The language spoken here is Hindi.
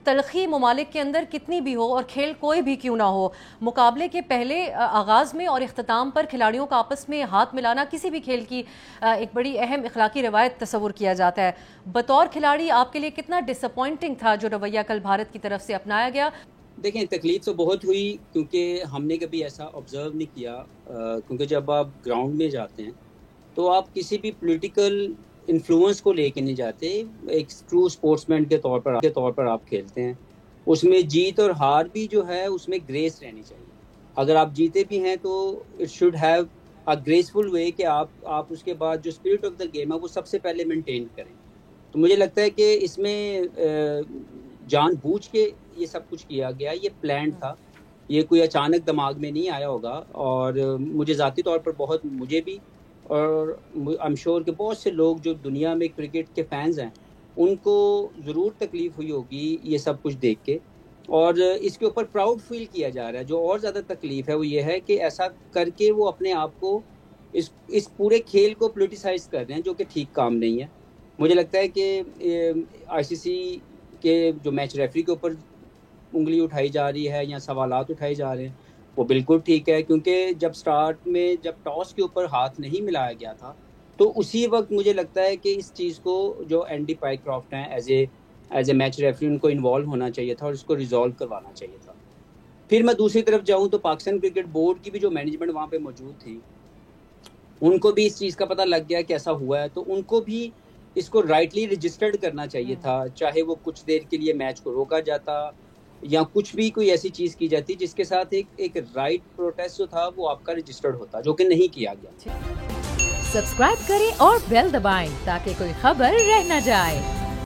तलखी ममालिक के अंदर कितनी भी हो और खेल कोई भी क्यों ना हो, मुकाबले के पहले आगाज़ में और इख्तिताम पर खिलाड़ियों का आपस में हाथ मिलाना किसी भी खेल की एक बड़ी अहम इखलाकी रिवायत तस्वुर किया जाता है। बतौर खिलाड़ी आपके लिए कितना डिसअपॉइंटिंग था जो रवैया कल भारत की तरफ से अपनाया गया? देखें, तकलीफ तो बहुत हुई क्योंकि हमने कभी ऐसा ऑब्ज़र्व नहीं किया, क्योंकि जब आप ग्राउंड में जाते हैं तो आप किसी भी पॉलिटिकल इन्फ्लुएंस को लेके नहीं जाते। एक ट्रू स्पोर्ट्समैन के तौर पर आप खेलते हैं। उसमें जीत और हार भी जो है उसमें ग्रेस रहनी चाहिए। अगर आप जीते भी हैं तो it should have a graceful way कि आप उसके बाद जो स्पिरिट ऑफ द गेम है वो सबसे पहले मेंटेन करें। तो मुझे लगता है कि इसमें जानबूझ के ये सब कुछ किया गया, ये प्लान था, ये कोई अचानक दिमाग में नहीं आया होगा। और मुझे ज़ाती तौर पर मुझे भी और आई एम श्योर कि बहुत से लोग जो दुनिया में क्रिकेट के फैंस हैं उनको ज़रूर तकलीफ़ हुई होगी ये सब कुछ देख के, और इसके ऊपर प्राउड फील किया जा रहा है। जो और ज़्यादा तकलीफ़ है वो ये है कि ऐसा करके वो अपने आप को इस पूरे खेल को पोलिटिसाइज़ कर रहे हैं, जो कि ठीक काम नहीं है। मुझे लगता है कि आईसीसी के जो मैच रेफरी के ऊपर उंगली उठाई जा रही है या सवालात उठाए जा रहे हैं वो बिल्कुल ठीक है, क्योंकि जब टॉस के ऊपर हाथ नहीं मिलाया गया था तो उसी वक्त मुझे लगता है कि इस चीज़ को जो एंडी पाइक्रॉफ्ट हैं एज ए मैच रेफरी उनको इन्वॉल्व होना चाहिए था और इसको रिजॉल्व करवाना चाहिए था। फिर मैं दूसरी तरफ जाऊं तो पाकिस्तान क्रिकेट बोर्ड की भी जो मैनेजमेंट वहाँ पे मौजूद थी उनको भी इस चीज़ का पता लग गया कि ऐसा हुआ है, तो उनको भी इसको राइटली रजिस्टर्ड करना चाहिए था। चाहे वो कुछ देर के लिए मैच को रोका जाता या कुछ भी कोई ऐसी चीज़ की जाती जिसके साथ एक राइट प्रोटेस्ट जो था वो आपका रजिस्टर्ड होता, जो कि नहीं किया गया। सब्सक्राइब करें और बेल दबाएं ताकि कोई खबर रह न जाए।